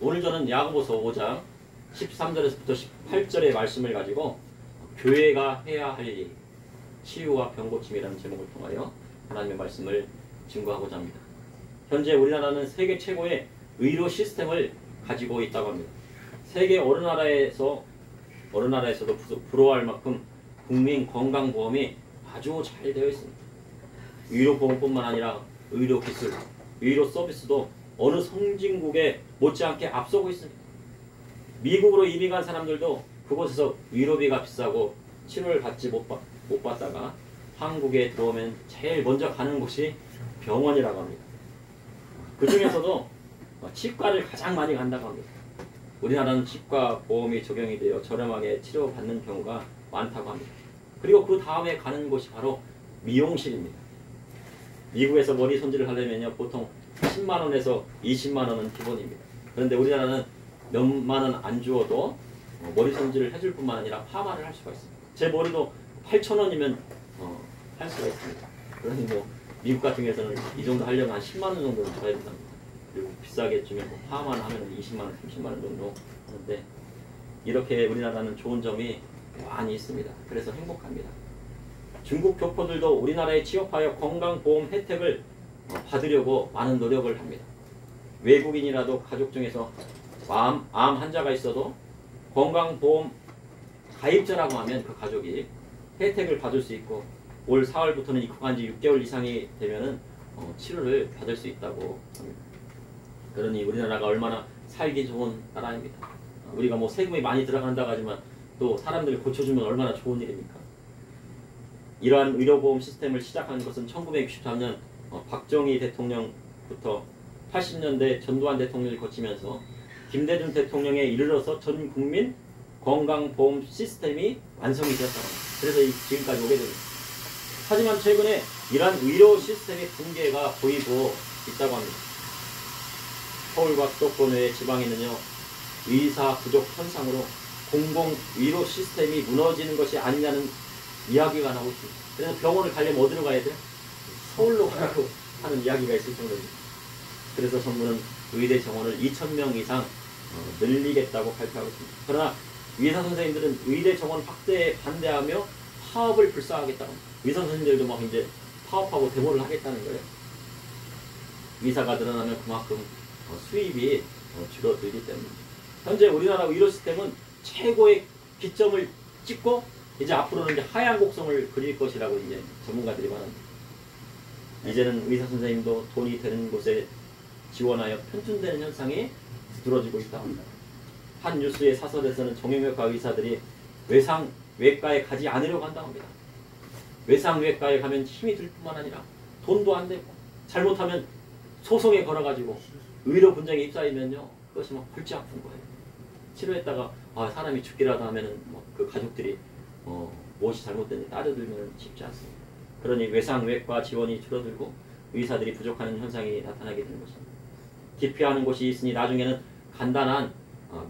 오늘 저는 야고보서 5장 13절에서부터 18절의 말씀을 가지고 교회가 해야 할 일, 치유와 병고침이라는 제목을 통하여 하나님의 말씀을 증거하고자 합니다. 현재 우리나라는 세계 최고의 의료 시스템을 가지고 있다고 합니다. 세계 어느 나라에서도 부러워할 만큼 국민 건강보험이 아주 잘 되어 있습니다. 의료보험뿐만 아니라 의료기술, 의료 서비스도 어느 선진국에 못지않게 앞서고 있습니다. 미국으로 이민 간 사람들도 그곳에서 의료비가 비싸고 치료를 받지 못 받다가 한국에 들어오면 제일 먼저 가는 곳이 병원이라고 합니다. 그 중에서도 치과를 가장 많이 간다고 합니다. 우리나라는 치과 보험이 적용이 되어 저렴하게 치료받는 경우가 많다고 합니다. 그리고 그 다음에 가는 곳이 바로 미용실입니다. 미국에서 머리 손질을 하려면요 보통 10만원에서 20만원은 기본입니다. 그런데 우리나라는 몇만 원 안 주어도 머리 손질을 해줄 뿐만 아니라 파마를 할 수가 있습니다. 제 머리도 8,000원이면 할 수가 있습니다. 그러니 뭐 미국 같은 경우에는 이 정도 하려면 한 10만 원 정도는 줘야 된답니다. 그리고 비싸게 주면 뭐 파마만 하면 20만 원, 30만 원 정도 하는데 이렇게 우리나라는 좋은 점이 많이 있습니다. 그래서 행복합니다. 중국 교포들도 우리나라에 취업하여 건강보험 혜택을 받으려고 많은 노력을 합니다. 외국인이라도 가족 중에서 암 환자가 있어도 건강보험 가입자라고 하면 그 가족이 혜택을 받을 수 있고 올 4월부터는 입국한 지 6개월 이상이 되면은 치료를 받을 수 있다고 합니다. 그러니 우리나라가 얼마나 살기 좋은 나라입니다. 우리가 뭐 세금이 많이 들어간다고 하지만 또 사람들을 고쳐주면 얼마나 좋은 일입니까? 이러한 의료보험 시스템을 시작한 것은 1963년 박정희 대통령부터 80년대 전두환 대통령을 거치면서 김대중 대통령에 이르러서 전 국민 건강보험 시스템이 완성이 되었다고 합니다. 그래서 지금까지 오게 됩니다. 하지만 최근에 이러한 의료 시스템의 붕괴가 보이고 있다고 합니다. 서울과 수도권 외 지방에는요 의사 부족 현상으로 공공의료 시스템이 무너지는 것이 아니냐는 이야기가 나오고 있습니다. 그래서 병원을 가려면 어디로 가야 돼요? 서울로 가라고 하는 이야기가 있을 정도입니다. 그래서 정부는 의대 정원을 2,000명 이상 늘리겠다고 발표하고 있습니다. 그러나 의사 선생님들은 의대 정원 확대에 반대하며 파업을 불사하겠다고 합니다. 의사 선생님들도 막 이제 파업하고 데모를 하겠다는 거예요. 의사가 늘어나면 그만큼 수입이 줄어들기 때문입니다. 현재 우리나라 의료 시스템은 최고의 기점을 찍고 이제 앞으로는 이제 하향 곡선을 그릴 것이라고 이제 전문가들이 말합니다. 이제는 의사 선생님도 돈이 되는 곳에 지원하여 편중되는 현상이 두드러지고 있다고 합니다. 한 뉴스의 사설에서는 정형외과 의사들이 외상외과에 가지 않으려고 한다고 합니다. 외상외과에 가면 힘이 들 뿐만 아니라 돈도 안 되고 잘못하면 소송에 걸어가지고 의료 분쟁에 휩싸이면요 그것이 막 골치 아픈 거예요. 치료했다가 사람이 죽기라도 하면은 그 가족들이 무엇이 잘못됐는지 따져들면 쉽지 않습니다. 그러니 외상외과 지원이 줄어들고 의사들이 부족하는 현상이 나타나게 되는 것입니다. 기피하는 곳이 있으니 나중에는 간단한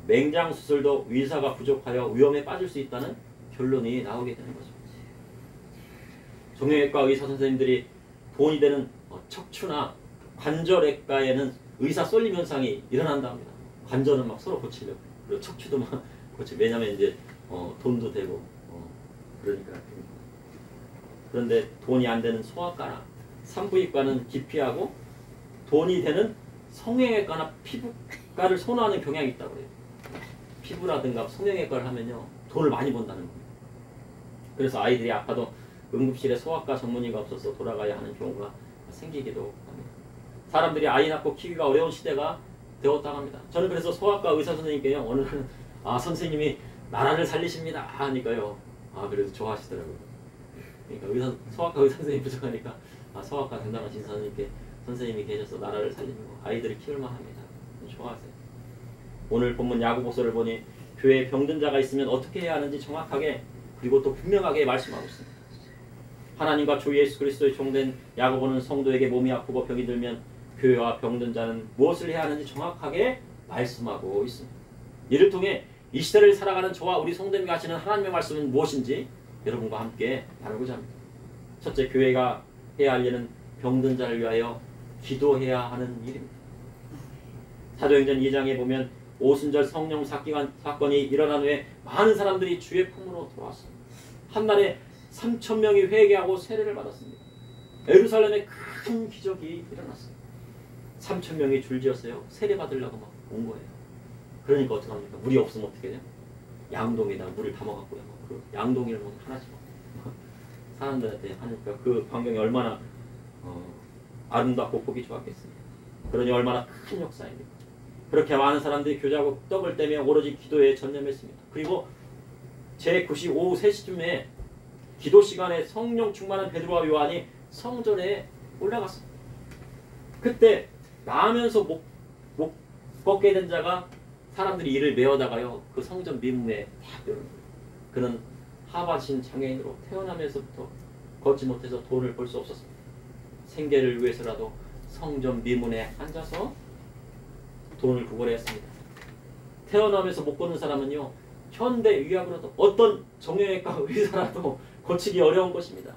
맹장 수술도 의사가 부족하여 위험에 빠질 수 있다는 결론이 나오게 되는 거죠. 정형외과 의사 선생님들이 돈이 되는 척추나 관절외과에는 의사 쏠림 현상이 일어난다 합니다. 관절은 막 서로 고치려고 그리고 척추도 막 고치고 왜냐면 이제 돈도 되고 그러니까. 그런데 돈이 안 되는 소아과나 산부인과는 기피하고 돈이 되는 성형외과나 피부과를 선호하는 경향이 있다고 해요. 피부라든가 성형외과를 하면요 돈을 많이 번다는 겁니다. 그래서 아이들이 아파도 응급실에 소아과 전문의가 없어서 돌아가야 하는 경우가 생기기도 합니다. 사람들이 아이 낳고 키우기가 어려운 시대가 되었다고 합니다. 저는 그래서 소아과 의사 선생님께요 어느 날은 선생님이 나라를 살리십니다 하니까요 그래도 좋아하시더라고요. 그러니까 소아과 의사 선생님이 부족하니까 소아과 담당하신 선생님이 계셔서 나라를 살리고 아이들을 키울만 합니다. 좋아하세요. 오늘 본문 야고보서를 보니 교회에 병든 자가 있으면 어떻게 해야 하는지 정확하게 그리고 또 분명하게 말씀하고 있습니다. 하나님과 주 예수 그리스도의 종된 야고보는 성도에게 몸이 아프고 병이 들면 교회와 병든 자는 무엇을 해야 하는지 정확하게 말씀하고 있습니다. 이를 통해 이 시대를 살아가는 저와 우리 성도님이 하시는 하나님의 말씀은 무엇인지 여러분과 함께 나누고자 합니다. 첫째, 교회가 해야 할 일은 병든 자를 위하여 기도해야 하는 일입니다. 사도행전 2장에 보면 오순절 성령 사건이 일어난 후에 많은 사람들이 주의 품으로 돌아왔습니다. 한날에 3,000명이 회개하고 세례를 받았습니다. 예루살렘에 큰 기적이 일어났어요. 3,000명이 줄지었어요. 세례 받으려고 막 온 거예요. 그러니까 어떡합니까? 물이 없으면 어떻게 돼요? 양동이에다 물을 담아갖고요. 그 양동이를 뭐 하나씩 사람들한테 하니까 그 광경이 얼마나 아름답고 보기 좋았겠습니까? 그러니 얼마나 큰 역사입니까? 그렇게 많은 사람들이 교제하고 떡을 떼며 오로지 기도에 전념했습니다. 그리고 제9시 오후 3시쯤에 기도 시간에 성령 충만한 베드로와 요한이 성전에 올라갔습니다. 그때 나면서 목 걷게 된 자가 사람들이 이를 메어다가요 그 성전 미문에 딱 열은 거예요. 그는 하반신 장애인으로 태어나면서부터 걷지 못해서 돈을 벌 수 없었습니다. 생계를 위해서라도 성전 미문에 앉아서 돈을 구걸했습니다. 태어나면서 못 걷는 사람은요 현대 의학으로도 어떤 정형외과 의사라도 고치기 어려운 것입니다.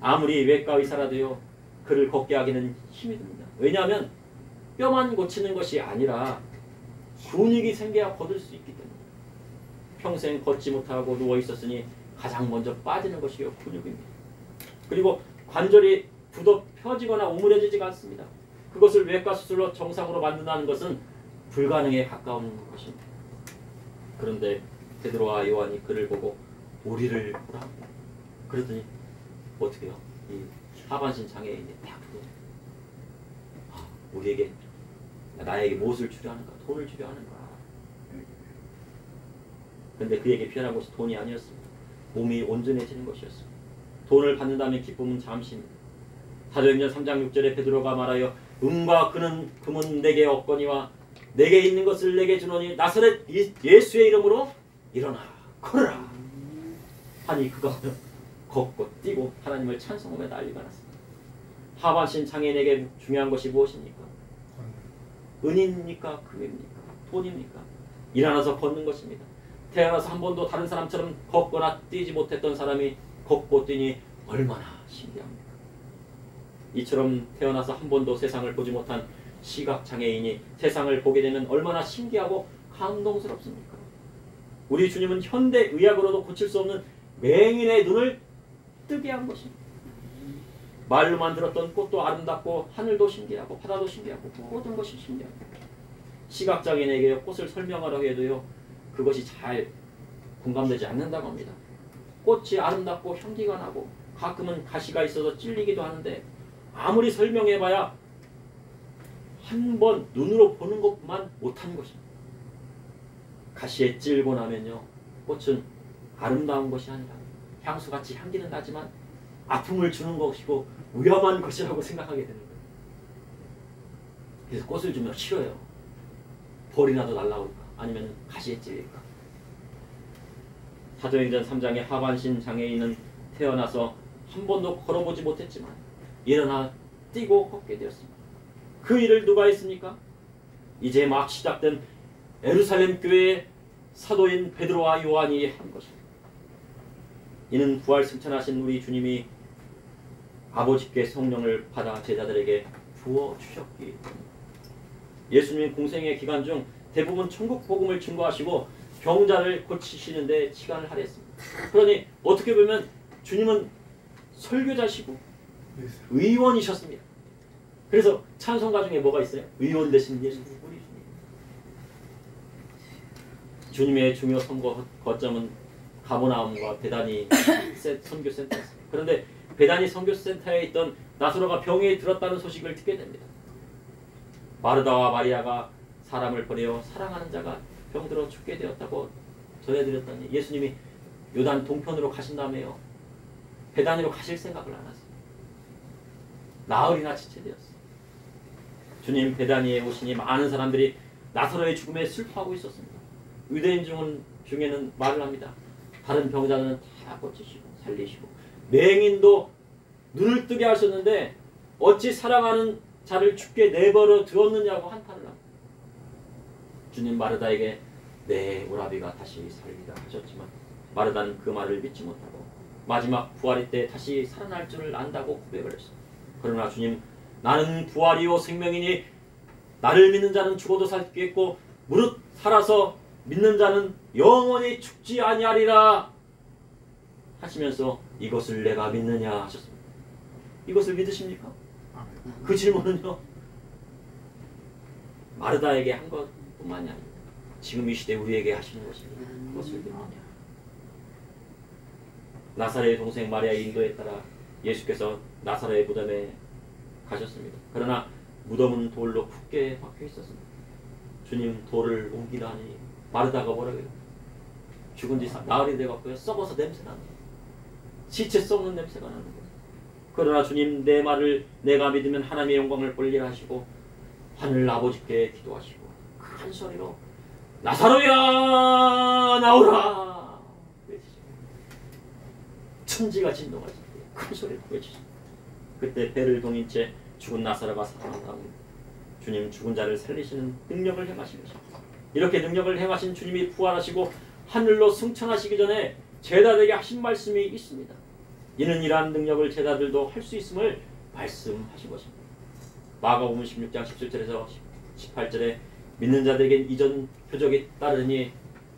아무리 외과 의사라도요 그를 걷게 하기는 힘이 듭니다. 왜냐하면 뼈만 고치는 것이 아니라 근육이 생겨야 걷을 수 있기 때문에 평생 걷지 못하고 누워 있었으니 가장 먼저 빠지는 것이 근육입니다. 그리고 관절이 굳어 펴지거나 오므려지지가 않습니다. 그것을 외과 수술로 정상으로 만든다는 것은 불가능에 가까운 것입니다. 그런데 베드로와 요한이 그를 보고 우리를 보라. 그랬더니 어떻게 해요? 이 하반신 장애인이 딱 보고 우리에게 나에게 무엇을 주려 하는가? 돈을 주려 하는가? 그런데 그에게 필요한 것이 돈이 아니었습니다. 몸이 온전해지는 것이었습니다. 돈을 받는다면 기쁨은 잠시입니다. 사도행전 3장 6절에 베드로가 말하여 은과 금은 내게 없거니와 내게 있는 것을 내게 주노니 나사렛 예수의 이름으로 일어나 걸어라 하니 그가 걷고 뛰고 하나님을 찬송하며 난리가 났습니다. 하반신 장애인에게 중요한 것이 무엇입니까? 은입니까? 금입니까? 돈입니까? 일어나서 걷는 것입니다. 태어나서 한 번도 다른 사람처럼 걷거나 뛰지 못했던 사람이 걷고 뛰니 얼마나 신기합니까? 이처럼 태어나서 한 번도 세상을 보지 못한 시각장애인이 세상을 보게 되면 얼마나 신기하고 감동스럽습니까? 우리 주님은 현대의학으로도 고칠 수 없는 맹인의 눈을 뜨게 한 것입니다. 말로만 들었던 꽃도 아름답고 하늘도 신기하고 바다도 신기하고 모든 것이 신기합니다. 시각장애인에게 꽃을 설명하라고 해도요 그것이 잘 공감되지 않는다고 합니다. 꽃이 아름답고 향기가 나고 가끔은 가시가 있어서 찔리기도 하는데 아무리 설명해봐야 한 번 눈으로 보는 것만 못한 것입니다. 가시에 찔고 나면요 꽃은 아름다운 것이 아니라 향수같이 향기는 나지만 아픔을 주는 것이고 위험한 것이라고 생각하게 되는 거예요. 그래서 꽃을 주면 싫어요. 벌이 나도 날라올까 아니면 가시에 찔릴까. 사도행전 3장의 하반신 장애인은 태어나서 한 번도 걸어보지 못했지만 일어나 뛰고 걷게 되었습니다. 그 일을 누가 했습니까? 이제 막 시작된 예루살렘 교회의 사도인 베드로와 요한이 한 것입니다. 이는 부활 승천하신 우리 주님이 아버지께 성령을 받아 제자들에게 부어 주셨기 때문입니다. 예수님은 공생의 기간 중 대부분 천국 복음을 증거하시고 병자를 고치시는데 시간을 할애했습니다. 그러니 어떻게 보면 주님은 설교자시고 의원이셨습니다. 그래서 찬송가 중에 뭐가 있어요? 의원 되신 예수님, 우리 주님. 주님의 중요 선거 거점은 가버나움과 베다니 선교센터였습니다. 그런데 베다니 선교센터에 있던 나사로가 병에 들었다는 소식을 듣게 됩니다. 마르다와 마리아가 사람을 보내어 사랑하는 자가 병들어 죽게 되었다고 전해드렸더니 예수님이 요단 동편으로 가신 다음에요 베다니로 가실 생각을 안 하세요. 나흘이나 지체되었어요. 주님 베다니에 오시니 많은 사람들이 나사로의 죽음에 슬퍼하고 있었습니다. 유대인 중에는 말을 합니다. 다른 병자는 다 고치시고 살리시고 맹인도 눈을 뜨게 하셨는데 어찌 사랑하는 자를 죽게 내버려 두었느냐고 한탄을 합니다. 주님 마르다에게 내 오라비가 다시 살리라 하셨지만 마르다는 그 말을 믿지 못하고 마지막 부활의 때 다시 살아날 줄을 안다고 고백을 했습니다. 그러나 주님 나는 부활이요 생명이니 나를 믿는 자는 죽어도 살겠고 무릇 살아서 믿는 자는 영원히 죽지 아니하리라 하시면서 이것을 내가 믿느냐 하셨습니다. 이것을 믿으십니까? 그 질문은요, 마르다에게 한 것뿐만이 아닙니다. 지금 이 시대 우리에게 하시는 것입니다. 그것을 믿느냐. 나사렛의 동생 마리아의 인도에 따라 예수께서 나사렛 무덤에 가셨습니다. 그러나 무덤은 돌로 굳게 박혀 있었습니다. 주님 돌을 옮기다니 마르다가 뭐라고 해요? 죽은 지 나흘이 돼갖고요, 썩어서 냄새나는 거예요. 시체 썩는 냄새가 나는 거예요. 그러나 주님 내 말을 내가 믿으면 하나님의 영광을 볼리라 하시고 하늘 아버지께 기도하시고 큰 소리로 나사로야 나오라 외치시고 천지가 진동하실 때 큰 소리로 외치시고 그때 배를 동인 채 죽은 나사로가 살아나옵니다. 주님 죽은 자를 살리시는 능력을 행하신 것입니다. 이렇게 능력을 행하신 주님이 부활하시고 하늘로 승천하시기 전에 제자들에게 하신 말씀이 있습니다. 이는 이러한 능력을 제자들도 할 수 있음을 말씀하신 것입니다. 마가복음 16장 17절에서 18절에 믿는 자들에게 이전 표적이 따르니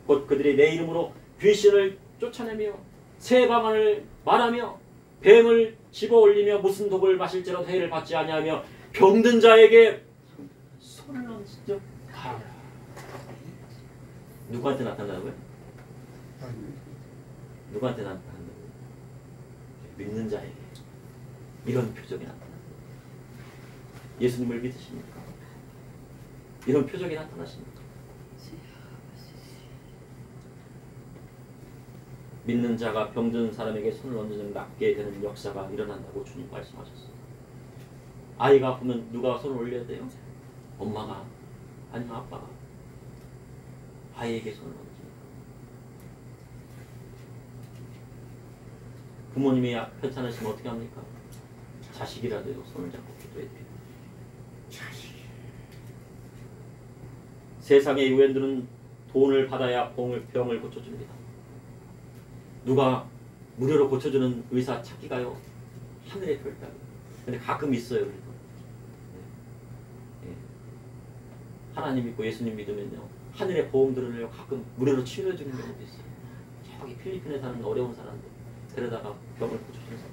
곧 그들이 내 이름으로 귀신을 쫓아내며 새 방언을 말하며 뱀을 집어올리며 무슨 독을 마실지라도 해를 받지 아니하며 병든 자에게 손을 얹어 가라. 누구한테 나타나고요? 누구한테 나타난다고요? 믿는 자에게 이런 표적이 나타납니다. 예수님을 믿으십니까? 이런 표적이 나타나십니까? 믿는 자가 병든 사람에게 손을 얹으면 낫게 되는 역사가 일어난다고 주님 말씀하셨어요. 아이가 아프면 누가 손을 올려야 돼요? 엄마가 아니면 아빠가 아이에게 손을 얹습니다. 부모님이 편찮으시면 어떻게 합니까? 자식이라도 손을 잡고 기도해야 돼요. 자식. 세상의 의원들은 돈을 받아야 병을 고쳐줍니다. 누가 무료로 고쳐주는 의사 찾기가요, 하늘의 별따기. 근데 가끔 있어요. 그래도. 네. 하나님 믿고 예수님 믿으면요, 하늘의 보험들은요 가끔 무료로 치료해주는 경우도 있어요. 저기 필리핀에 사는 어려운 사람들 데려다가 병을 고쳐주는 사람.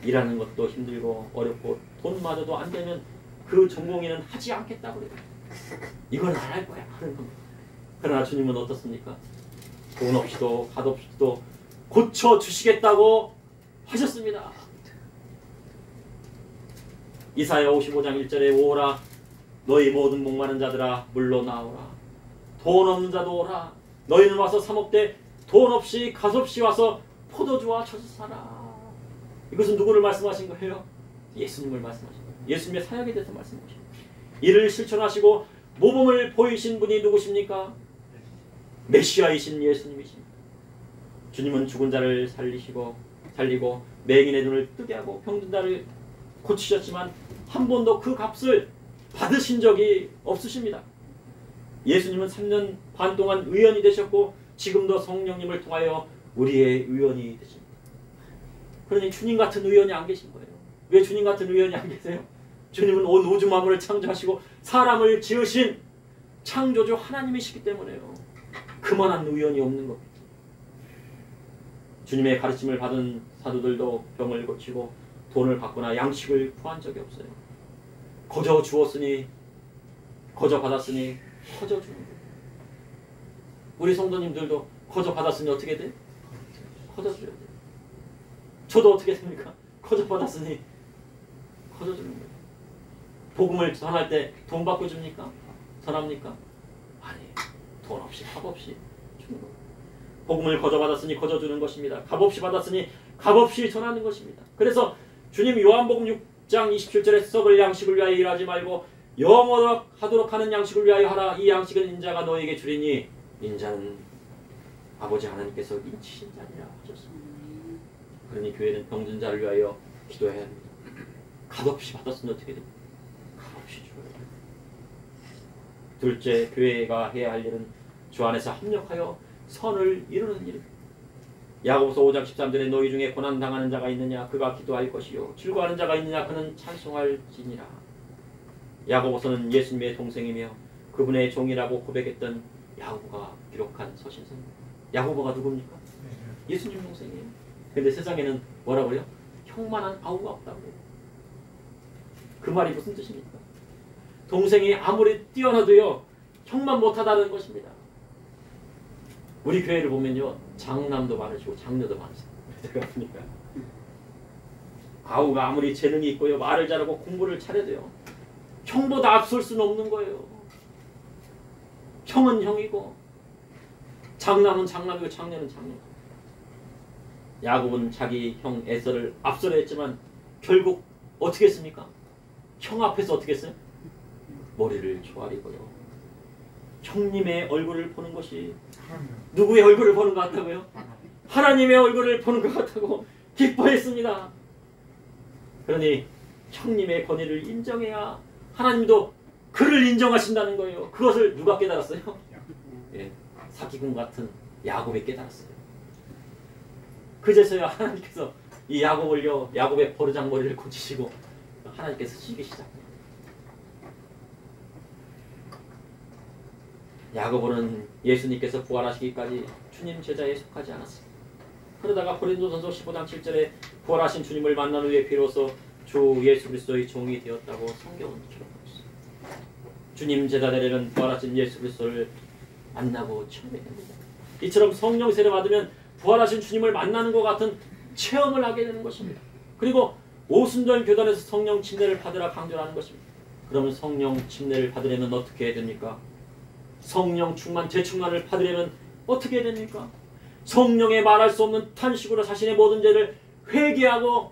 일하는 것도 힘들고 어렵고 돈마저도 안 되면 그 전공의는 하지 않겠다고 그래요. 이건 안 할 거야 하는 겁니다. 그러나 주님은 어떻습니까? 돈 없이도 값 없이도 고쳐주시겠다고 하셨습니다. 이사야 55장 1절에 오라 너희 모든 목마른 자들아 물로 나오라 돈 없는 자도 오라 너희는 와서 사 먹되 돈 없이 값 없이 와서 포도주와 젖을 사라. 이것은 누구를 말씀하신 거예요? 예수님을 말씀하신 거예요. 예수님의 사역에 대해서 말씀하신 거예요. 이를 실천하시고 모범을 보이신 분이 누구십니까? 메시아이신 예수님이십니다. 주님은 죽은 자를 살리고 맹인의 눈을 뜨게 하고 병든 자를 고치셨지만 한 번도 그 값을 받으신 적이 없으십니다. 예수님은 3년 반 동안 의원이 되셨고 지금도 성령님을 통하여 우리의 의원이 되십니다. 그러니 주님 같은 의원이 안 계신 거예요. 왜 주님 같은 의원이 안 계세요? 주님은 온 우주 만물을 창조하시고 사람을 지으신 창조주 하나님이시기 때문에요. 그만한 의원이 없는 겁니다. 주님의 가르침을 받은 사도들도 병을 고치고 돈을 받거나 양식을 구한 적이 없어요. 거저 주었으니 거저 받았으니 거저 주는 거예요. 우리 성도님들도 거저 받았으니 어떻게 돼? 거저 줘야 돼요. 저도 어떻게 됩니까? 거저 받았으니 거저 주는 거예요. 복음을 전할 때 돈 받고 줍니까? 전합니까? 아니에요. 돈 없이 값 없이 주는 거예요. 복음을 거저 받았으니 거저 주는 것입니다. 값 없이 받았으니 값 없이 전하는 것입니다. 그래서 주님 요한복음 6장 27절에 썩을 양식을 위하여 일하지 말고 영원하도록 하는 양식을 위하여 하라. 이 양식은 인자가 너에게 주리니 인자는 아버지 하나님께서 인치신 자니라 하셨습니다. 그러니 교회는 병든 자를 위하여 기도해야 합니다. 값 없이 받았으면 어떻게 됩니까? 값 없이 줘야 됩니다. 둘째, 교회가 해야 할 일은 주 안에서 합력하여 선을 이루는 일입니다. 야고보서 5장 13절에 너희 중에 고난당하는 자가 있느냐 그가 기도할 것이요 즐거워하는 자가 있느냐 그는 찬송할지니라. 야고보서는 예수님의 동생이며 그분의 종이라고 고백했던 야고보가 기록한 서신서입니다. 야고보가 누굽니까? 예수님 동생이에요. 근데 세상에는 뭐라고요? 형만한 아우가 없다고 해요. 그 말이 무슨 뜻입니까? 동생이 아무리 뛰어나도요 형만 못하다는 것입니다. 우리 교회를 보면요 장남도 많으시고 장녀도 많으세요. 제가 보니까 아우가 아무리 재능이 있고요 말을 잘하고 공부를 잘해도요 형보다 앞설 수는 없는 거예요. 형은 형이고 장남은 장남이고 장녀는 장녀. 야곱은 자기 형 에서를 앞서려 했지만 결국 어떻게 했습니까? 형 앞에서 어떻게 했어요? 머리를 조아리고요. 형님의 얼굴을 보는 것이 누구의 얼굴을 보는 것 같다고요? 하나님의 얼굴을 보는 것 같다고 기뻐했습니다. 그러니 형님의 권위를 인정해야 하나님도 그를 인정하신다는 거예요. 그것을 누가 깨달았어요? 예, 사기꾼 같은 야곱이 깨달았어요. 그제서야 하나님께서 이 야곱을요 야곱의 버르장머리를 고치시고 하나님께서 쓰시기 시작해요. 야고보는 예수님께서 부활하시기까지 주님 제자에 속하지 않았습니다. 그러다가 고린도전서 15장 7절에 부활하신 주님을 만난 후에 비로소 주 예수 그리스도의 종이 되었다고 성경은 기록하고 있습니다. 주님 제자 되려면 부활하신 예수 그리스도를 만나고 체험해야 됩니다. 이처럼 성령 세례 받으면 부활하신 주님을 만나는 것 같은 체험을 하게 되는 것입니다. 그리고 오순절 교단에서 성령 침례를 받으라 강조를 하는 것입니다. 그러면 성령 침례를 받으려면 어떻게 해야 됩니까? 성령 충만, 재충만을 받으려면 어떻게 해야 됩니까? 성령의 말할 수 없는 탄식으로 자신의 모든 죄를 회개하고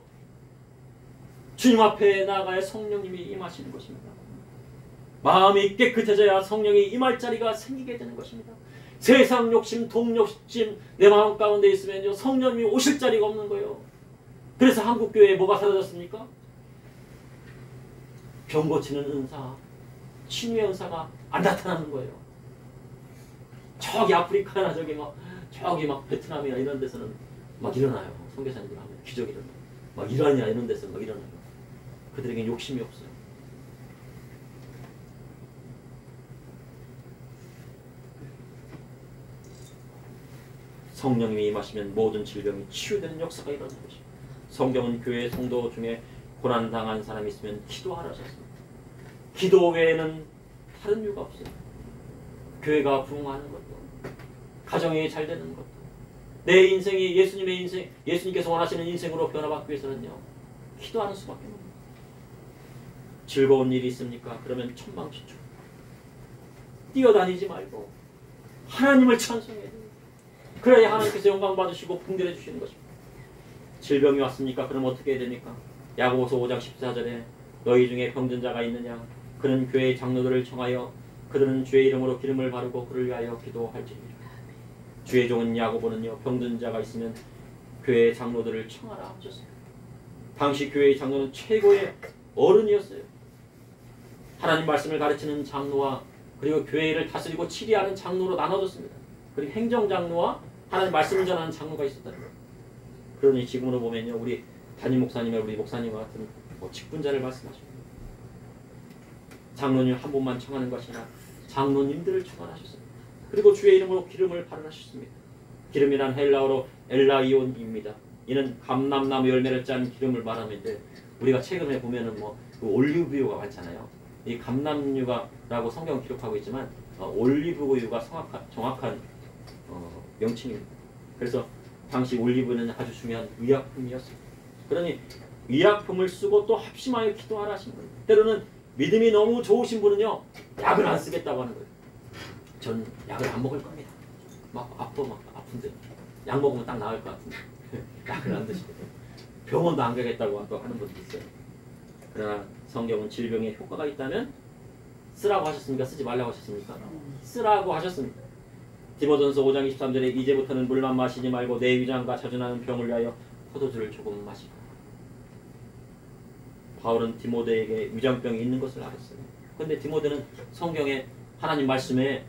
주님 앞에 나아가야 성령님이 임하시는 것입니다. 마음이 깨끗해져야 성령이 임할 자리가 생기게 되는 것입니다. 세상 욕심, 돈 욕심 내 마음 가운데 있으면 성령님이 오실 자리가 없는 거예요. 그래서 한국교회에 뭐가 사라졌습니까? 병 고치는 은사, 치유의 은사가 안 나타나는 거예요. 저기 아프리카나 저기 막 베트남이나 이런 데서는 막 일어나요. 선교사님들 하면 기적이 일어나요. 막 이란이나 이런 데서 막 일어나요. 그들에겐 욕심이 없어요. 성령님이 임하시면 모든 질병이 치유되는 역사가 일어나는 것입니다. 성경은 교회 성도 중에 고난당한 사람이 있으면 기도하라 하셨습니다. 기도 외에는 다른 이유가 없어요. 교회가 부흥하는 것도, 가정이 잘 되는 것도, 내 인생이 예수님의 인생, 예수님께서 원하시는 인생으로 변화받기 위해서는요, 기도하는 수밖에 없습니다. 즐거운 일이 있습니까? 그러면 천방지축. 뛰어다니지 말고 하나님을 찬송해야 됩니다. 그래야 하나님께서 영광 받으시고 분별해 주시는 것입니다. 질병이 왔습니까? 그럼 어떻게 해야 됩니까? 야고보서 5장 14절에 너희 중에 병든 자가 있느냐? 그는 교회의 장로들을 청하여 그들은 주의 이름으로 기름을 바르고 그를 위하여 기도할지니라. 주의 종은 야고보는요 병든 자가 있으면 교회의 장로들을 청하라 하셨습니다. 당시 교회의 장로는 최고의 어른이었어요. 하나님 말씀을 가르치는 장로와 그리고 교회를 다스리고 치리하는 장로로 나눠졌습니다. 그리고 행정장로와 하나님 말씀을 전하는 장로가 있었다는 거예요. 그러니 지금으로 보면요 우리 담임 목사님과 우리 목사님과 같은 직분자를 말씀하십니다. 장로님 한 분만 청하는 것이 아니라 장로님들을 청하셨습니다. 그리고 주의 이름으로 기름을 발언하셨습니다. 기름이란 헬라어로 엘라이온입니다. 이는 감람나무 열매를 짠 기름을 말하는데 우리가 최근에 보면은 그 올리브유가 많잖아요. 이 감람유가라고 성경 기록하고 있지만 올리브유가 정확한 명칭입니다. 그래서 당시 올리브는 아주 중요한 의약품이었습니다. 그러니 의약품을 쓰고 또 합심하여 기도하라 하신 거예요. 때로는 믿음이 너무 좋으신 분은요 약을 안 쓰겠다고 하는 거예요. 전 약을 안 먹을 겁니다. 막 아픈데 약 먹으면 딱 나을 것 같은데 약을 안 드시고 병원도 안 가겠다고 하는 분도 있어요. 그러나 성경은 질병에 효과가 있다면 쓰라고 하셨습니까? 쓰지 말라고 하셨습니까? 쓰라고 하셨습니다. 디모전서 5장 23절에 이제부터는 물만 마시지 말고 내 위장과 자주나는 병을 위하여 포도주를 조금 마시라. 바울은 디모데에게 위장병이 있는 것을 알았어요. 그런데 디모데는 성경에 하나님 말씀에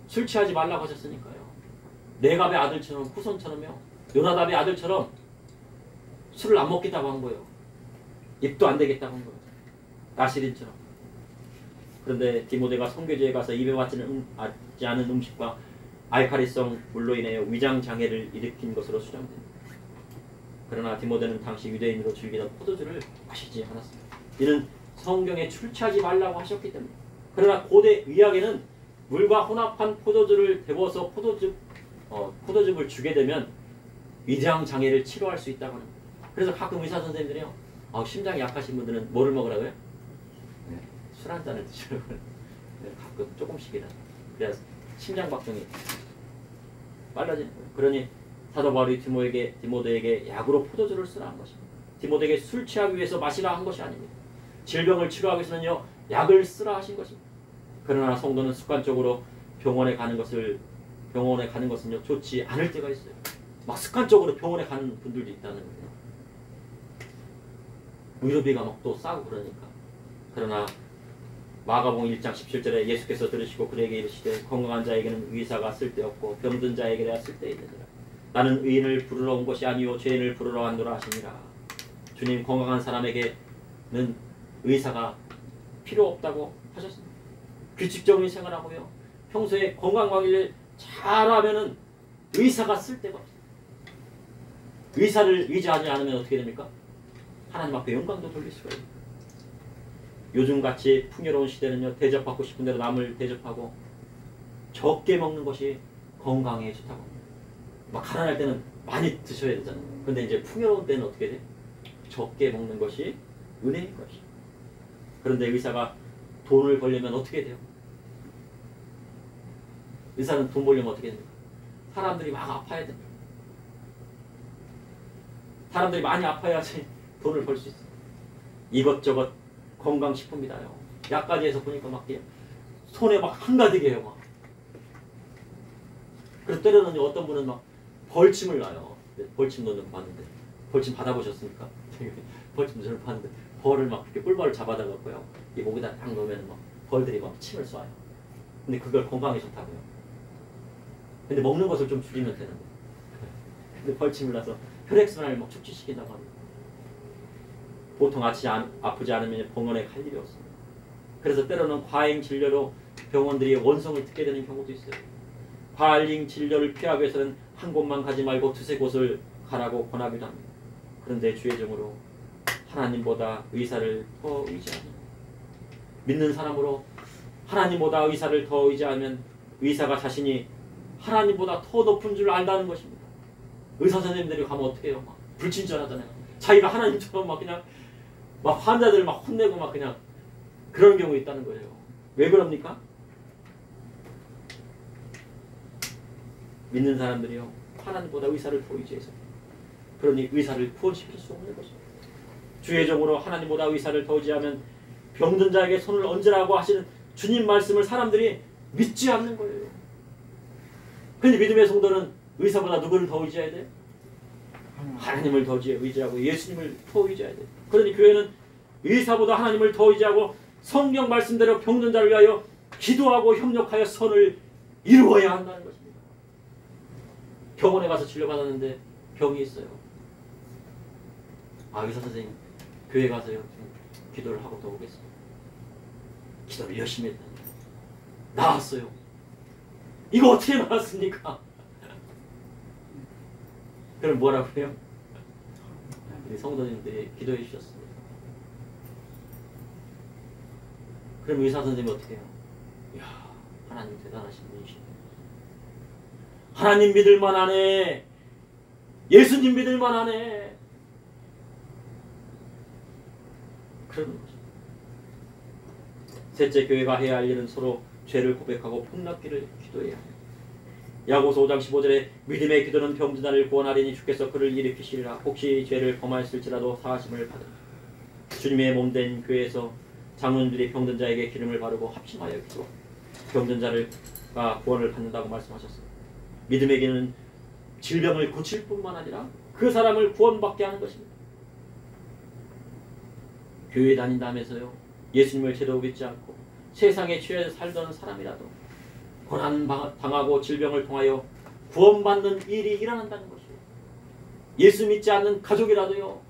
술 취하지 말라고 하셨으니까요. 네갑의 아들처럼 후손처럼요. 요나답의 아들처럼 술을 안 먹겠다고 한 거예요. 입도 안 대겠다고 한 거예요. 나시린처럼. 그런데 디모데가 선교지에 가서 입에 맞지 않은 음식과 알칼리성 물로 인하여 위장 장애를 일으킨 것으로 수정됩니다. 그러나 디모데는 당시 유대인으로 즐기던 포도주를 마시지 않았습니다. 이는 성경에 출처하지 말라고 하셨기 때문에. 그러나 고대 의학에는 물과 혼합한 포도주를 데워서 포도즙을 주게 되면 위장 장애를 치료할 수 있다고 합니다. 그래서 가끔 의사 선생님들이요, 심장이 약하신 분들은 뭐를 먹으라고요? 네, 술 한 잔을 드시라고. 네, 가끔 조금씩이라. 그래야 심장 박동이 빨라지는 거예요. 그러니 사도 바울이 디모데에게 약으로 포도주를 쓰라 한 것입니다. 디모데에게 술 취하기 위해서 마시라 한 것이 아닙니다. 질병을 치료하기 위해서는요, 약을 쓰라 하신 것입니다. 그러나 성도는 습관적으로 병원에 가는 것은요, 좋지 않을 때가 있어요. 막 습관적으로 병원에 가는 분들도 있다는 거예요. 의료비가 막 또 싸고 그러니까. 그러나 마가복음 1장 17절에 예수께서 들으시고 그에게 이르시되 건강한 자에게는 의사가 쓸데없고 병든 자에게야 쓸데있느니라. 나는 의인을 부르러 온 것이 아니요 죄인을 부르러 왔노라 하시니라. 주님, 건강한 사람에게는 의사가 필요 없다고 하셨습니다. 규칙적인 생활하고요, 평소에 건강관리를 잘하면은 의사가 쓸데가 없어요. 의사를 의지하지 않으면 어떻게 됩니까? 하나님 앞에 영광도 돌릴 수가 있어요. 요즘같이 풍요로운 시대는요, 대접받고 싶은 대로 남을 대접하고 적게 먹는 것이 건강에 좋다고 합니다. 막 가난할 때는 많이 드셔야 되잖아요. 근데 이제 풍요로운 때는 어떻게 돼? 적게 먹는 것이 은혜인 것이. 그런데 의사가 돈을 벌려면 어떻게 돼요? 의사는 돈 벌려면 어떻게 됩니까? 사람들이 막 아파야 됩니다. 사람들이 많이 아파야지 돈을 벌 수 있어요. 이것저것 건강식품이다요. 약까지 해서 보니까 막 손에 막 한가득이에요. 막. 그래서 때로는 어떤 분은 막 벌침을 놔요. 벌침 넣는 거 봤는데. 벌침 받아보셨습니까? 벌침 저를 봤는데 벌을 막 이렇게 꿀벌을 잡아다가고요, 이 목에다 딱 넣으면 막 벌들이 막 침을 쏴요. 근데 그걸 건강에 좋다고요. 근데 먹는 것을 좀 줄이면 되는데. 근데 벌침을 놔서 혈액순환을 막 촉진시킨다고 합니다. 보통 아프지 않으면 병원에 갈 일이 없습니다. 그래서 때로는 과잉 진료로 병원들이 원성을 듣게 되는 경우도 있어요. 과잉 진료를 피하기 위해서는 한 곳만 가지 말고 두세 곳을 가라고 권하기도 합니다. 그런데 주의 종으로 하나님보다 의사를 더 의지하는, 믿는 사람으로 하나님보다 의사를 더 의지하면 의사가 자신이 하나님보다 더 높은 줄 안다는 것입니다. 의사 선생님들이 가면 어떻게 해요? 막 불친절하잖아요. 자기가 하나님처럼 막 그냥 막 환자들 막 혼내고 막 그냥 그런 경우 있다는 거예요. 왜 그럽니까? 믿는 사람들이요, 하나님보다 의사를 더 의지해서. 그러니 의사를 구원시킬 수 없는 것입니다. 주의 종으로 하나님보다 의사를 더 의지하면 병든 자에게 손을 얹으라고 하시는 주님 말씀을 사람들이 믿지 않는 거예요. 근데 믿음의 성도는 의사보다 누구를 더 의지해야 돼요? 하나님을 더 의지하고 예수님을 더 의지해야 돼요. 그러니 교회는 의사보다 하나님을 더 의지하고 성경 말씀대로 병든 자를 위하여 기도하고 협력하여 선을 이루어야 한다는 것입니다. 병원에 가서 진료받았는데 병이 있어요. 의사 선생님, 교회 가서요, 좀 기도를 하고 더 오겠습니다. 기도를 열심히 했더니 나았어요. 이거 어떻게 나았습니까? 그럼 뭐라고 해요? 우리 성도님들이 기도해 주셨습니다. 그럼 의사 선생님이 어떻게 해요? 이야, 하나님 대단하신 분이시네. 하나님 믿을 만하네. 예수님 믿을 만하네. 그런 거죠. 셋째, 교회가 해야 할 일은 서로 죄를 고백하고 폭납기를 기도해야 합니다. 야고보서 5장 15절에 믿음의 기도는 병든 자를 구원하리니 주께서 그를 일으키시리라. 혹시 죄를 범하였을지라도 사하심을 받으라. 주님의 몸된 교회에서 장로님들이 병든 자에게 기름을 바르고 합심하여 기도, 병든 자가 구원을 받는다고 말씀하셨습니다. 믿음의 기는 질병을 고칠 뿐만 아니라 그 사람을 구원받게 하는 것입니다. 교회 다닌다면서요, 예수님을 제대로 믿지 않고 세상에 취해 살던 사람이라도 고난당하고 질병을 통하여 구원받는 일이 일어난다는 것이에요. 예수 믿지 않는 가족이라도요,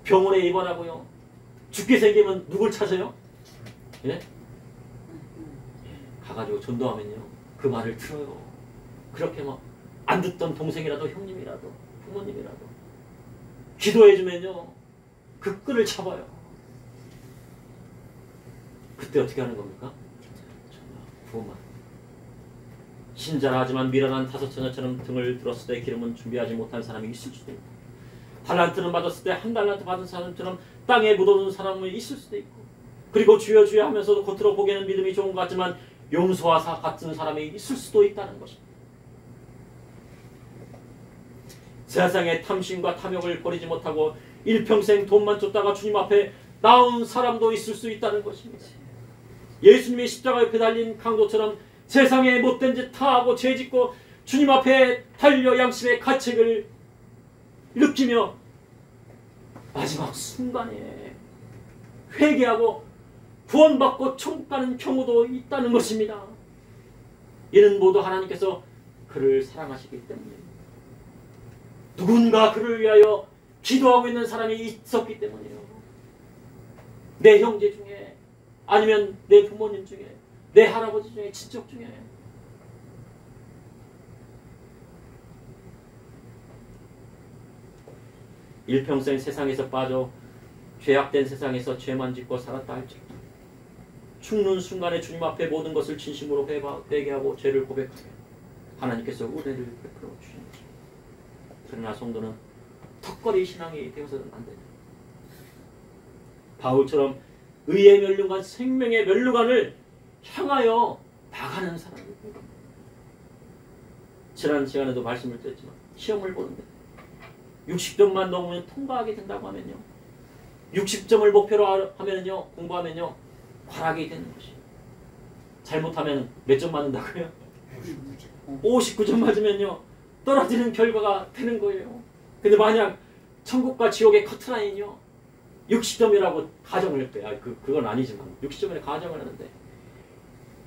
병원에 입원하고요, 죽게 생기면 누굴 찾아요? 예? 가가지고 전도하면요 그 말을 들어요. 그렇게 막 안 듣던 동생이라도 형님이라도 부모님이라도 기도해주면요 그 끈을 잡아요. 그때 어떻게 하는 겁니까? 구원만. 신자라 하지만 미련한 다섯 처녀처럼 등을 들었을 때 기름은 준비하지 못한 사람이 있을 수도 있고, 달란트는 받았을 때 한 달란트 받은 사람처럼 땅에 묻어둔 사람은 있을 수도 있고, 그리고 주여 주여 하면서도 겉으로 보기에는 믿음이 좋은 것 같지만 용서와 사 같은 사람이 있을 수도 있다는 것입니다. 세상의 탐심과 탐욕을 버리지 못하고 일평생 돈만 쫓다가 주님 앞에 나온 사람도 있을 수 있다는 것입니다. 예수님이 십자가 옆에 달린 강도처럼 세상에 못된 짓 다하고 죄짓고 주님 앞에 달려 양심의 가책을 느끼며 마지막 순간에 회개하고 구원받고 천국 가는 경우도 있다는 것입니다. 이는 모두 하나님께서 그를 사랑하시기 때문입니다. 누군가 그를 위하여 기도하고 있는 사람이 있었기 때문이에요. 내 형제 중에, 아니면 내 부모님 중에, 내 할아버지 중에, 친척 중에. 일평생 세상에서 빠져 죄악된 세상에서 죄만 짓고 살았다 할지라도 죽는 순간에 주님 앞에 모든 것을 진심으로 회개하고 죄를 고백하면 하나님께서 은혜를 베풀어 주시는 것입니다. 그러나 성도는 턱걸이 신앙이 되어서는 안 됩니다. 바울처럼 의의 멸류관, 생명의 멸류관을 향하여 나가는 사람입니다. 지난 시간에도 말씀을 드렸지만 시험을 보는데 60점만 넘으면 통과하게 된다고 하면요, 60점을 목표로 하면요, 공부하면요 과락이 되는 것이에요. 잘못하면 몇 점 맞는다고요? 59점 맞으면요 떨어지는 결과가 되는 거예요. 근데 만약 천국과 지옥의 커트라인이요 60점이라고 가정을 했대요. 그건 아니지만 60점이라고 가정을 하는데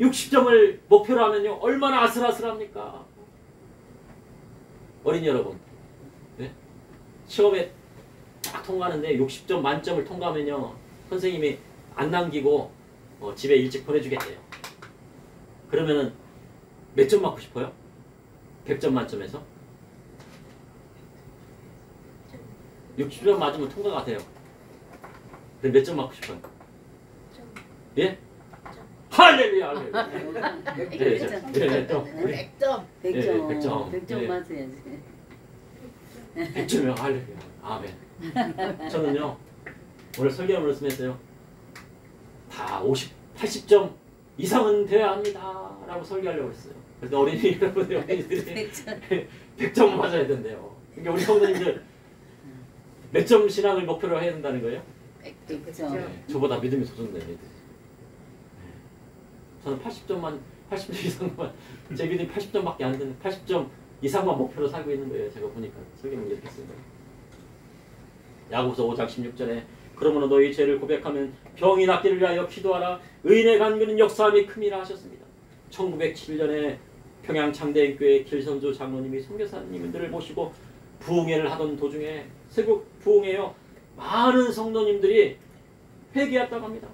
60점을 목표로 하면요 얼마나 아슬아슬합니까? 어린이 여러분, 네? 시험에 딱 통과하는데 60점 만점을 통과하면요 선생님이 안 남기고 집에 일찍 보내주겠대요. 그러면은 몇 점 맞고 싶어요? 100점 만점에서? 60점 맞으면 통과가 돼요. 근데 몇 점 맞고 싶어요? 예? 할렐루야, 할렐루야. 네, 또. 100점. 100점. 100점 맞아야지. 100점이요. 할렐루야. 아멘. 저는요, 오늘 설교 말씀했어요. 다 80점 이상은 돼야 합니다. 라고 설교하려고 했어요. 그래서 어린이 여러분들, 어린이들이 100점 맞아야 된대요. 그러니까 우리 성도님들 몇 점 신앙을 목표로 해야 된다는 거예요? 100점. 네, 저보다 믿음이 솟는데 저는 80점 이상만, 제 믿음이 80점밖에 안 되는 80점 이상만 목표로 살고 있는 거예요. 제가 보니까 설교는 이렇게 쓴 거예요. 야고보서 5장 16절에 그러므로 너희 죄를 고백하면 병이 낫기를 위하여 기도하라. 의인의 간구는 역사함이 큼이라 하셨습니다. 1907년에 평양 장대인교회 길선조 장로님이 선교사님들을 모시고 부흥회를 하던 도중에 새벽 부흥회요 많은 성도님들이 회개했다고 합니다.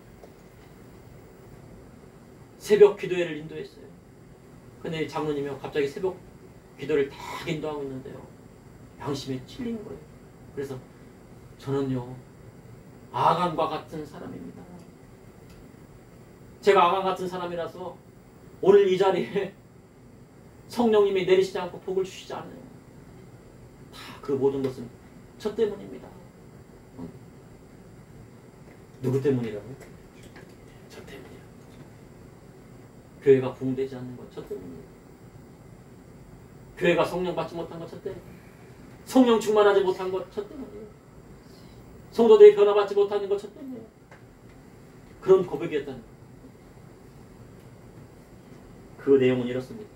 새벽 기도회를 인도했어요. 근데 장로님이 갑자기 새벽 기도를 다 인도하고 있는데요 양심에 찔린 거예요. 그래서 저는요 아간과 같은 사람입니다. 제가 아간 같은 사람이라서 오늘 이 자리에 성령님이 내리시지 않고 복을 주시지 않아요. 다 그 모든 것은 저 때문입니다. 누구 때문이라고요? 저 때문이야. 교회가 부흥되지 않는 건 저 때문이에요. 교회가 성령 받지 못한 건 저 때문이에요. 성령 충만하지 못한 것 저 때문이에요. 성도들이 변화받지 못하는 것 저 때문이에요. 그런 고백이었다는 거예요. 그 내용은 이렇습니다.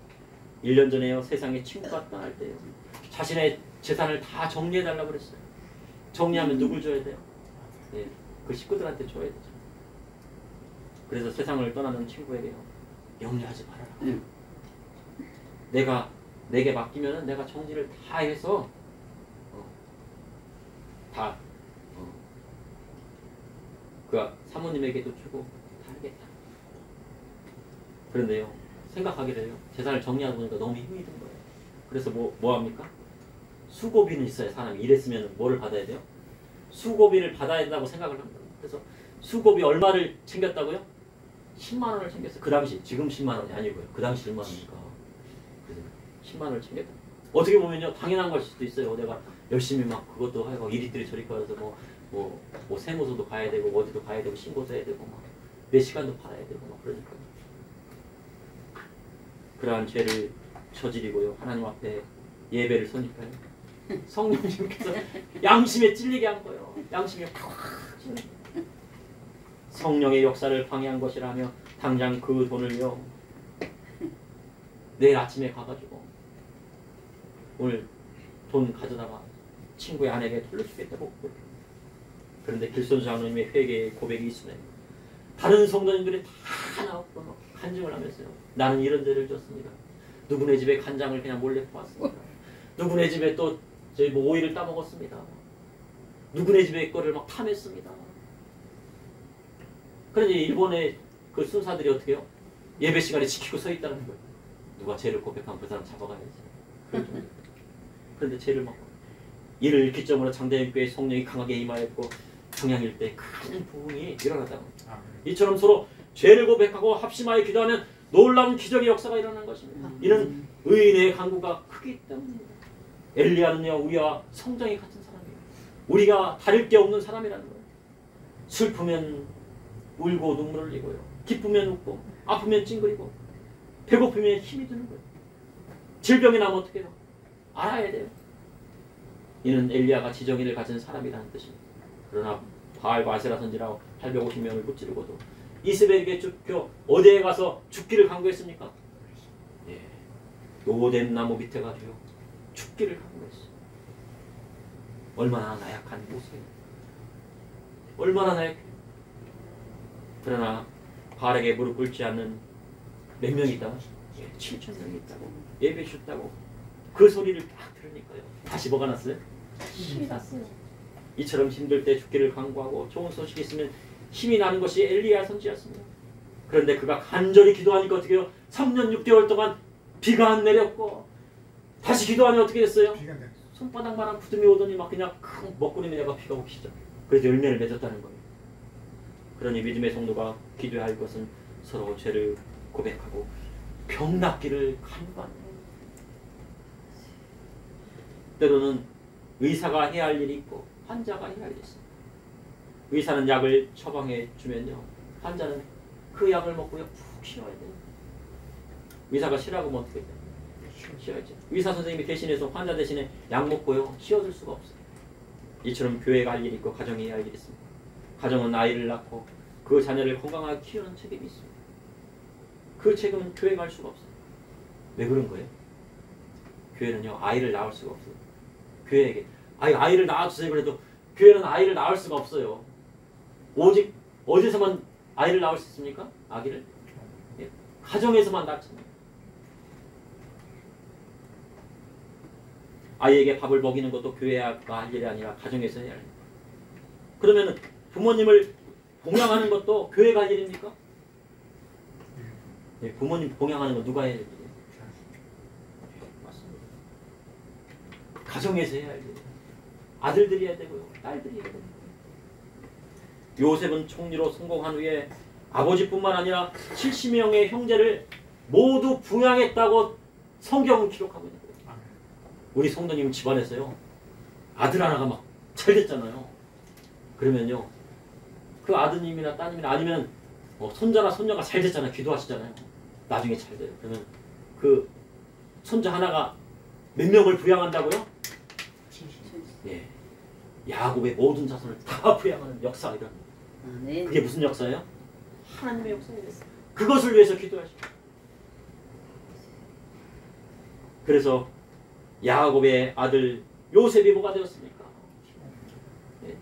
1년 전에요 세상에 친구가 떠날 때요 자신의 재산을 다 정리해달라고 그랬어요. 정리하면 누굴 줘야 돼요? 네, 그 식구들한테 줘야 되죠. 그래서 세상을 떠나는 친구에게요 염려하지 말아라. 내게 맡기면은 내가 정리를 다 해서 그 사모님에게도 주고 다 하겠다. 그런데요, 생각하기를 재산을 정리하다 보니까 너무 힘이 든 거예요. 그래서 뭐 합니까? 수고비는 있어야 사람이 일했으면 뭐를 받아야 돼요? 수고비를 받아야 된다고 생각을 합니다. 그래서 수고비 얼마를 챙겼다고요? 10만 원을 챙겼어요. 그 당시, 지금 10만 원이 아니고요. 그 당시 10만 원이니까. 그래서 10만 원을 챙겼다. 어떻게 보면요, 당연한 걸 수도 있어요. 내가 열심히 막 그것도 하고 이리들이 저리 가서 뭐 세무서도 가야 되고 어디도 가야 되고 신고도 해야 되고 막 내 시간도 팔아야 되고 막 그러니까. 그러한 죄를 저지르고요, 하나님 앞에 예배를 서니까요, 성령님께서 양심에 찔리게 한 거예요. 양심에 팍 찔리게. 성령의 역사를 방해한 것이라며 당장 그 돈을요, 내일 아침에 가가지고 오늘 돈 가져다가 친구의 아내에게 돌려주겠다고. 그런데 길손 장로님의 회개의 고백이 있으면 다른 성도님들이 다 나왔고 간증을 하면서요, 나는 이런 죄를 졌습니다. 누구네 집에 간장을 그냥 몰래 퍼왔습니다. 누구네 집에 또 저희 뭐 오이를 따먹었습니다. 누구네 집에 거를 막 탐했습니다. 그런데 일본의 그 순사들이 어떻게 해요? 예배 시간에 지키고 서 있다는 거예요. 누가 죄를 고백하면 그 사람 잡아가야지. 그런데 죄를 막 이를 기점으로 장대인교회 성령이 강하게 임하였고 평양 일대에 큰 부흥이 일어났다고. 이처럼 서로 죄를 고백하고 합심하여 기도하면 놀라운 기적의 역사가 일어나는 것입니다. 이는 의인의 간구가 크기 때문입니다. 엘리야는요, 우리와 성정이 같은 사람이에요. 우리가 다를 게 없는 사람이라는 거예요. 슬프면 울고 눈물을 흘리고요, 기쁘면 웃고 아프면 찡그리고 배고프면 힘이 드는 거예요. 질병이 나면 어떻게 해요? 알아야 돼요. 이는 엘리야가 지정의를 가진 사람이라는 뜻입니다. 그러나 바알과 아세라 선지라 850명을 무찌르고도 이스벨에게 쫓겨 어디에 가서 죽기를 간구했습니까? 예, 노된 나무 밑에 가지고 죽기를 간구했어요. 얼마나 나약한 모습이에요. 얼마나 나약해요. 그러나 바알에게 무릎 꿇지 않는 몇 명이 있다? 7,000명이 있다고, 예배 줬다고. 그 소리를 딱 들으니까요, 다시 뭐가 났어요? 힘이 났어요. 이처럼 힘들 때 죽기를 간구하고 좋은 소식이 있으면 힘이 나는 것이 엘리야 선지였습니다. 그런데 그가 간절히 기도하니까 어떻게 해요? 3년 6개월 동안 비가 안 내렸고, 다시 기도하니 어떻게 됐어요? 손바닥만한 구름이 오더니 막 그냥 큰 먹구름이 내가 비가 오기 시작. 그래서 열매를 맺었다는 거예요. 그러니 믿음의 성도가 기도해야 할 것은 서로 죄를 고백하고 병 낫기를 간구하는 거예요. 때로는 의사가 해야 할 일이 있고 환자가 해야 할 일이 있습니다. 의사는 약을 처방해 주면요, 환자는 그 약을 먹고요 푹 쉬어야 돼요. 의사가 쉬라고 하면 어떻게 돼요? 쉬어야죠. 의사 선생님이 대신해서 환자 대신에 약 먹고요 쉬어줄 수가 없어요. 이처럼 교회가 할 일이 있고 가정이 해야 할 일이 있습니다. 가정은 아이를 낳고 그 자녀를 건강하게 키우는 책임이 있습니다. 그 책임은 교회가 할 수가 없어요. 왜 그런 거예요? 교회는요, 아이를 낳을 수가 없어요. 교회에게 아이를 낳아주세요 그래도 교회는 아이를 낳을 수가 없어요. 오직 어디서만 아이를 낳을 수 있습니까? 아기를? 예? 가정에서만 낳잖아요. 아이에게 밥을 먹이는 것도 교회가 할 일이 아니라 가정에서 해야 해요. 그러면 부모님을 봉양하는 것도 교회가 할 일입니까? 예, 부모님 봉양하는 건 누가 해야 할 일이에요? 맞습니다. 가정에서 해야 할 일이에요. 아들들이 해야 되고요, 딸들이 해야 됩니다. 요셉은 총리로 성공한 후에 아버지뿐만 아니라 70명의 형제를 모두 부양했다고 성경은 기록하고 있는 거예요. 우리 성도님 집안에서요, 아들 하나가 막 잘 됐잖아요. 그러면요, 그 아드님이나 따님이나 아니면 손자나 손녀가 잘 됐잖아요. 기도하시잖아요. 나중에 잘 돼요. 그러면 그 손자 하나가 몇 명을 부양한다고요? 예, 야곱의 모든 자손을 다 부양하는 역사가 일어납니다. 네. 그게 무슨 역사예요? 하나님의 역사예요. 그것을 위해서 기도하시고. 그래서 야곱의 아들 요셉이 뭐가 되었습니까? 예,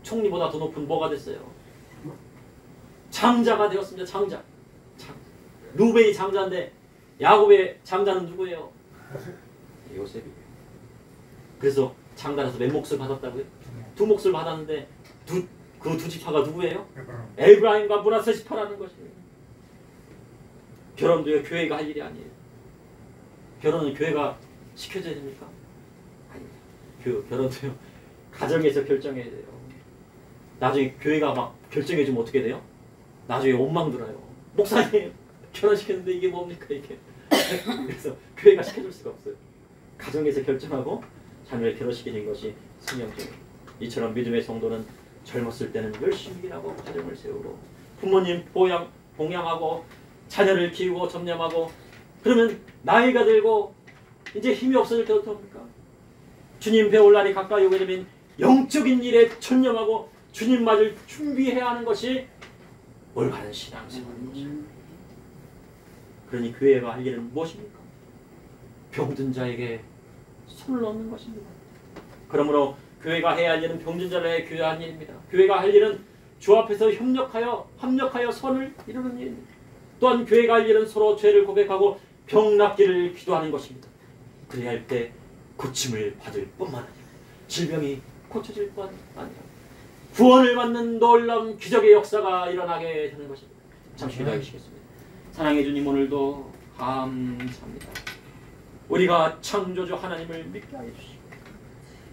총리보다 더 높은 뭐가 됐어요? 장자가 되었습니다. 장자. 루벤이 장자인데 야곱의 장자는 누구예요? 요셉이에요. 그래서 장자라서 몇 몫을 받았다고요? 2몫을 받았는데 그 두 지파가 누구예요? 에브라임과 므낫세 지파라는 것입니다. 결혼도요 교회가 할 일이 아니에요. 결혼은 교회가 시켜줘야 됩니까? 아닙니다. 결혼도요 가정에서 결정해야 돼요. 나중에 교회가 막 결정해주면 어떻게 돼요? 나중에 원망 들어요. 목사님 결혼시켰는데 이게 뭡니까 이게. 그래서 교회가 시켜줄 수가 없어요. 가정에서 결정하고 자녀를 결혼시키는 것이 성경적이에요. 이처럼 믿음의 성도는 젊었을 때는 열심히 일하고 가정을 세우고 부모님 봉양하고 자녀를 키우고 점념하고 그러면 나이가 들고 이제 힘이 없어질 때 어떡합니까? 주님 배울 날이 가까이 오게 되면 영적인 일에 전념하고 주님 맞을 준비해야 하는 것이 올바른 신앙생활인 것입니다. 그러니 교회가 할 일은 무엇입니까? 병든 자에게 손을 얹는 것입니다. 그러므로 교회가 해야 할 일은 병든 자를 교회하는 일입니다. 교회가 할 일은 주 앞에서 합력하여 선을 이루는 일입니다. 또한 교회가 할 일은 서로 죄를 고백하고 병 낫기를 기도하는 것입니다. 그래야 할 때 고침을 받을 뿐만 아니라 질병이 고쳐질 뿐 아니라 구원을 받는 놀라운 기적의 역사가 일어나게 되는 것입니다. 잠시 기도해 주시겠습니다. 사랑해 주님 오늘도 감사합니다. 우리가 창조주 하나님을 믿게 하여 주시고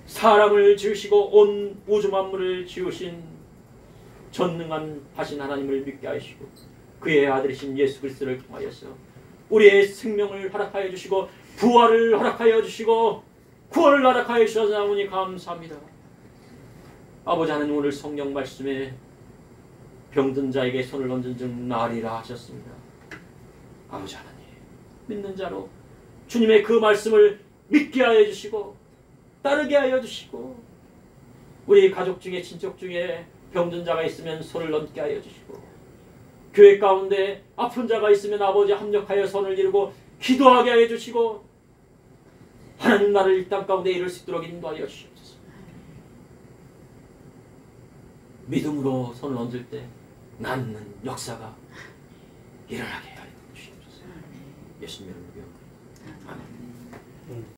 사람을 지으시고 온 우주 만물을 지으신 전능한 하신 하나님을 믿게 하시고 그의 아들이신 예수 그리스도를 통하여서 우리의 생명을 허락하여 주시고 부활을 허락하여 주시고 구원을 허락하여 주셔서 감사합니다. 아버지 하나님 오늘 성경 말씀에 병든 자에게 손을 얹은 즉 나으리라 하셨습니다. 아버지 하나님 믿는 자로 주님의 그 말씀을 믿게 하여 주시고 따르게 하여 주시고 우리 가족 중에 친척 중에 병든 자가 있으면 손을 얹게 하여 주시고 교회 가운데 아픈 자가 있으면 아버지 합력하여 손을 이루고 기도하게 하여 주시고 하나님 나를 이 땅 가운데 이룰 수 있도록 인도하여 주시옵소서. 믿음으로 손을 얹을 때 낫는 역사가 일어나게 하여 주시옵소서. 예수님의 이름으로 기도합니다. 아멘.